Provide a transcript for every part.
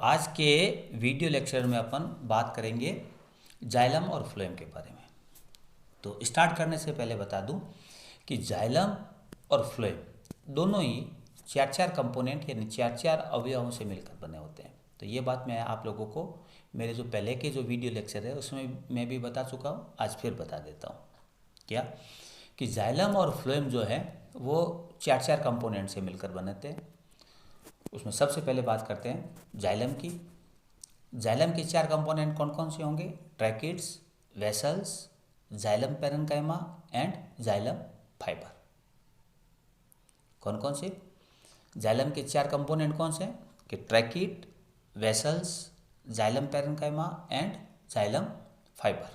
आज के video lecture में अपन बात करेंगे जाइलम और फ्लोएम के बारे में। तो स्टार्ट करने से पहले बता दूं कि जाइलम और फ्लोएम दोनों ही चार चार कंपोनेंट यानी चार चार अवयवों से मिलकर बने होते हैं। तो ये बात मैं आप लोगों को मेरे जो पहले के जो वीडियो लेक्चर है उसमें मैं भी बता चुका हूँ, आज फिर बता देता हूँ। क्या कि जाइलम और फ्लोएम जो है वो चार चार कंपोनेंट से मिलकर बनते हैं। उसमें सबसे पहले बात करते हैं जाइलम की। जाइलम के चार कंपोनेंट कौन कौन से होंगे? Tracheids, vessels, xylem parenchyma and xylem fibre. कौन कौन से? जाइलम के चार कंपोनेंट कौन से हैं? कि tracheid, vessels, xylem parenchyma and xylem fibre.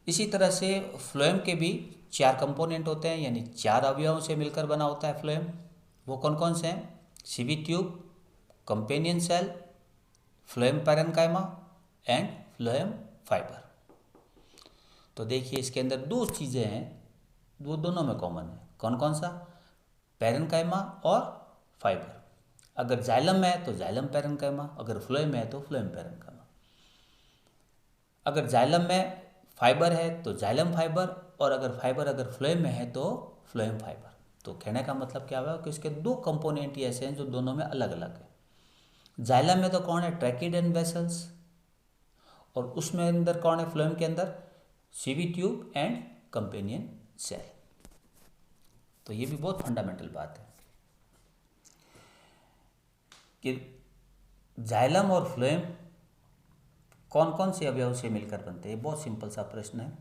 इसी तरह से फ्लोएम के भी चार कंपोनेंट होते हैं, यानी चार अवयवों से मिलकर बना होता है फ्लोएम। वो कौन कौन से हैं? Sieve tube, companion cell, phloem parenchyma and phloem fibre. तो देखिए इसके अंदर दो चीज़ें हैं, वो दोनों में कॉमन है। कौन कौन सा? पैरेन्काइमा और फाइबर। अगर जाइलम में है तो जाइलम पैरेन्काइमा, अगर फ्लोएम में है तो फ्लोएम पैरेन्काइमा। अगर जाइलम में फाइबर है तो जाइलम फाइबर, और अगर फ्लोएम में है तो फ्लोएम फाइबर। तो कहने का मतलब क्या हुआ कि इसके दो कंपोनेंट ही ऐसे हैं जो दोनों में अलग अलग है। जाइलम में तो कौन है? ट्रैकिड एंड वेसल्स, और उसमें अंदर कौन है? फ्लोएम के अंदर sieve tube and companion cell. तो ये भी बहुत फंडामेंटल बात है कि जाइलम और फ्लोएम कौन कौन से अवयव से मिलकर बनते हैं। बहुत सिंपल सा प्रश्न है,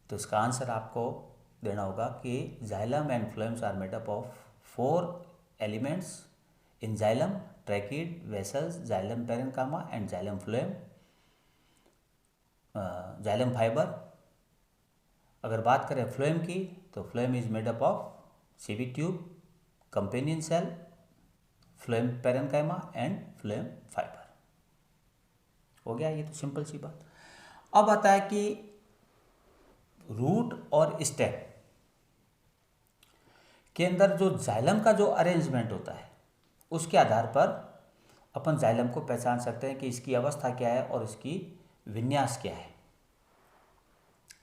तो इसका आंसर आपको देना होगा कि xylem and phloems are made up of 4 elements in xylem: tracheid, vessels, xylem parenchyma and xylem phloem, xylem fibre. अगर बात करें फ्लोएम की तो phloem is made up of sieve tube, companion cell, phloem parenchyma and phloem fibre. हो गया, ये तो simple सी बात। अब आता है कि रूट और स्टेम के अंदर जो जाइलम का जो अरेंजमेंट होता है उसके आधार पर अपन जाइलम को पहचान सकते हैं कि इसकी अवस्था क्या है और इसकी विन्यास क्या है।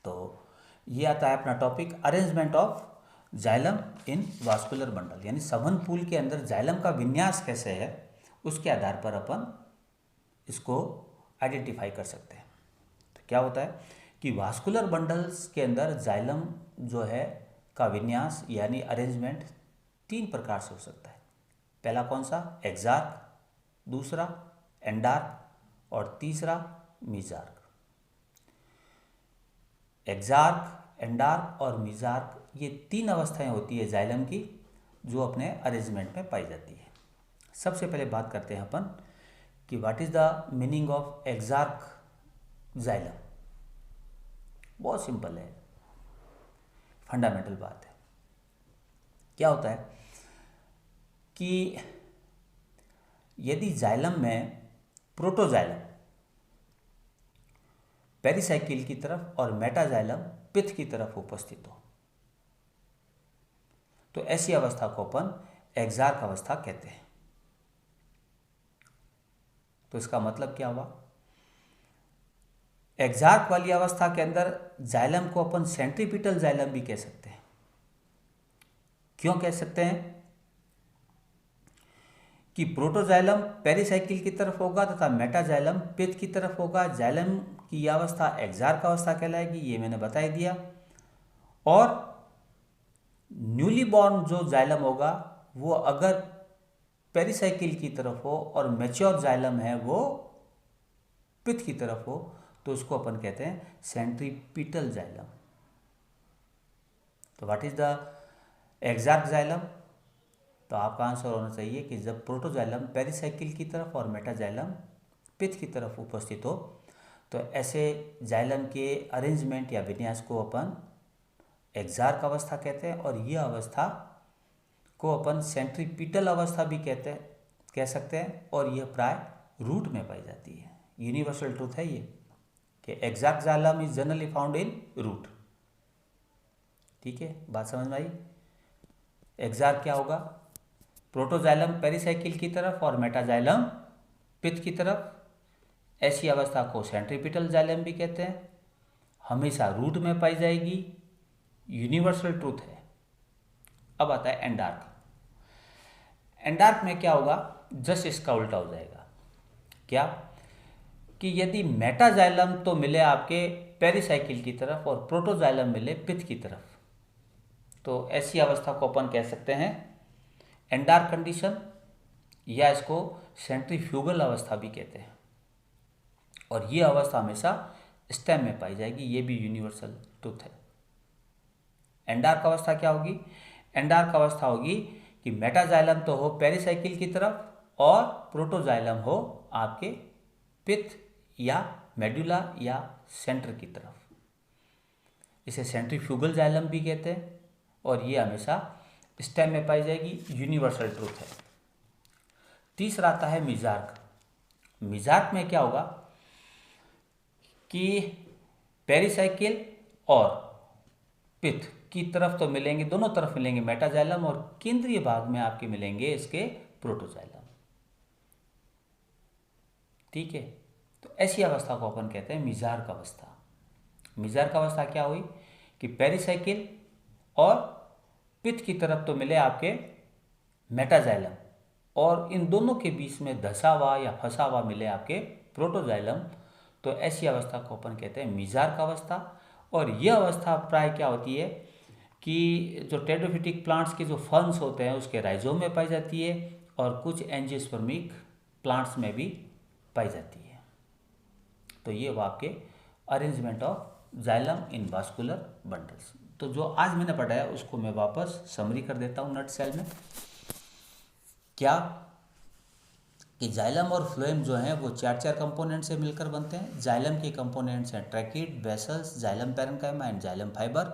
तो ये आता है अपना topic, arrangement of xylem in vascular bundle, यानी संवहन पूल के अंदर जाइलम का विन्यास कैसे है उसके आधार पर अपन इसको आइडेंटिफाई कर सकते हैं। तो क्या होता है कि वास्कुलर बंडल्स के अंदर जाइलम जो है का विन्यास यानी अरेंजमेंट 3 प्रकार से हो सकता है। पहला कौन सा? एक्सार्क, दूसरा एंडार्क और तीसरा मीजार्क। एक्सार्क, एंडार्क और मीजार्क, ये 3 अवस्थाएं होती है जाइलम की जो अपने अरेंजमेंट में पाई जाती है। सबसे पहले बात करते हैं अपन कि what is the meaning of exarch xylem. बहुत सिंपल है, फंडामेंटल बात है। क्या होता है कि यदि जाइलम में प्रोटोजाइलम पेरिसाइकिल की तरफ और मेटाजाइलम पिथ की तरफ उपस्थित हो तो ऐसी अवस्था को अपन एक्सार्क अवस्था कहते हैं। तो इसका मतलब क्या हुआ? एक्सार्क वाली अवस्था के अंदर जाइलम को अपन सेंट्रीपिटल जाइलम भी कह सकते हैं। क्यों कह सकते हैं? कि प्रोटोजाइलम पेरिसाइकिल की तरफ होगा तथा मेटाजाइलम पिथ की तरफ होगा। जाइलम की यह अवस्था एक्सार्क अवस्था कहलाएगी, ये मैंने बता ही दिया। और न्यूली बॉर्न जो जाइलम होगा वो अगर पेरिसाइकिल की तरफ हो और मैच्योर जाइलम है वो पिथ की तरफ हो तो उसको अपन कहते हैं सेंट्रीपिटल जाइलम। तो व्हाट इज द एक्सार्क जाइलम? तो आपका आंसर होना चाहिए कि जब प्रोटोजाइलम पेरिसाइकिल की तरफ और मेटाजाइलम पिथ की तरफ उपस्थित हो तो ऐसे जाइलम के अरेंजमेंट या विन्यास को अपन एक्सार्क अवस्था कहते हैं, और यह अवस्था को अपन सेंट्रीपिटल अवस्था भी कह सकते हैं, और यह प्राय रूट में पाई जाती है। यूनिवर्सल ट्रूथ है ये कि exarch xylem is generally found in root. ठीक है, बात समझ में आई? एक्सार्क क्या होगा? प्रोटोजाइलम पेरिसाइकिल की तरफ और मेटाजाइलम पित्त की तरफ। ऐसी अवस्था को सेंट्रीपिटल जाइलम भी कहते हैं, हमेशा रूट में पाई जाएगी, यूनिवर्सल ट्रूथ है। अब आता है एंडार्क। एंडार्क में क्या होगा, जस्ट इसका उल्टा हो जाएगा। क्या कि यदि मेटाजाइलम तो मिले आपके पेरिसाइकिल की तरफ और प्रोटोजाइलम मिले पित्त की तरफ, तो ऐसी अवस्था को अपन कह सकते हैं एंडार्क कंडीशन, या इसको सेंट्रीफ्यूगल अवस्था भी कहते हैं। और ये अवस्था हमेशा स्टेम में पाई जाएगी, ये भी यूनिवर्सल ट्रूथ है। एंडार्क अवस्था क्या होगी, एंडार्क अवस्था होगी कि मेटाजाइलम तो हो पेरिसाइकिल की तरफ और प्रोटोजाइलम हो आपके पित्त या मेडुला या सेंटर की तरफ। इसे सेंट्रीफ्यूगल जाइलम भी कहते हैं और ये हमेशा स्टेम में पाई जाएगी, यूनिवर्सल ट्रूथ है। तीसरा आता है मिजार्क। मिजार्क में क्या होगा कि पेरिसाइकिल और पित्त की तरफ तो मिलेंगे, दोनों तरफ मिलेंगे मेटाजाइलम, और केंद्रीय भाग में आपके मिलेंगे इसके प्रोटोजाइलम। ठीक है, तो ऐसी अवस्था को अपन कहते हैं मिजार्क अवस्था। मिजार्क अवस्था क्या हुई कि पेरिसाइकिल और पित्त की तरफ तो मिले आपके मेटाजाइलम, और इन दोनों के बीच में धसा हुआ या फंसा हुआ मिले आपके प्रोटोजाइलम, तो ऐसी अवस्था को अपन कहते हैं मिजार्क अवस्था। और यह अवस्था प्राय क्या होती है कि जो टेरिडोफिटिक प्लांट्स के जो फर्न्स होते हैं उसके राइजोम में पाई जाती है, और कुछ एंजियोस्पर्मिक प्लांट्स में भी पाई जाती है। तो ये वो आपके arrangement of xylem in vascular bundles. तो जो आज मैंने पढ़ाया उसको मैं वापस समरी कर देता हूँ नट सेल में। क्या कि जाइलम और फ्लोएम जो हैं वो चार चार कंपोनेंट से मिलकर बनते हैं। जाइलम के कंपोनेंट्स हैं tracheid, vessels, xylem parenchyma and xylem fibre.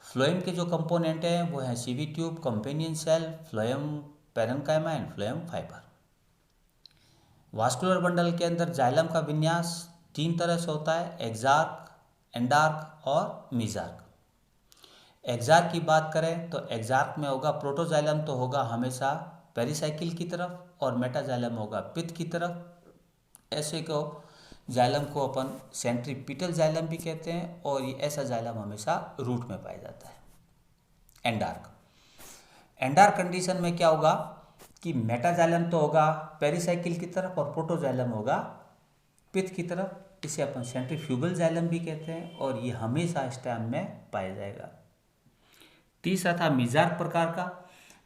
Phloem के जो कंपोनेंट हैं वो हैं sieve tube, companion cell, phloem parenchyma and phloem fibre. Vascular bundle के अंदर जाइलम का विन्यास तीन तरह से होता है, एक्सार्क, एंडार्क और मिजार्क। एक्सार्क की बात करें तो एक्सार्क में होगा प्रोटोजाइलम तो होगा हमेशा पेरिसाइकिल की तरफ, और मेटाजाइलम होगा पित्त की तरफ। ऐसे को जाइलम को अपन सेंट्रीपिटल जाइलम भी कहते हैं, और ये ऐसा जाइलम हमेशा रूट में पाया जाता है। एंडार्क, एंडार्क कंडीशन में क्या होगा कि मेटाजाइलम तो होगा पेरिसाइकिल की तरफ और प्रोटोजाइलम होगा पित्त की तरफ। इसे अपन सेंट्रीफ्यूगल जाइलम भी कहते हैं, और ये हमेशा स्टेम में पाया जाएगा। तीसरा था मिजार्क प्रकार का।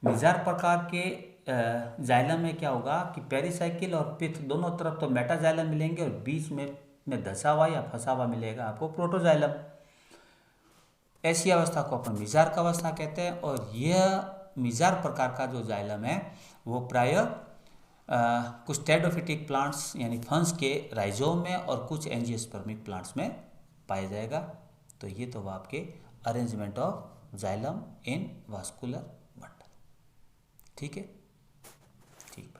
मिजार्क प्रकार के जाइलम में क्या होगा कि पेरिसाइकिल और पित्त दोनों तरफ तो मेटाजाइलम मिलेंगे, और बीच में धसा हुआ या फंसा हुआ मिलेगा आपको प्रोटोजाइलम। ऐसी अवस्था को अपन मिजार्क अवस्था कहते हैं। और यह मिजार्क प्रकार का जो जाइलम है वो प्रायः कुछ टेरिडोफिटिक प्लांट्स यानी फंस के राइजोम में और कुछ एंजियोस्पर्मिक प्लांट्स में पाया जाएगा। तो ये तो आपके arrangement of xylem in vascular bundle. ठीक है, ठीक।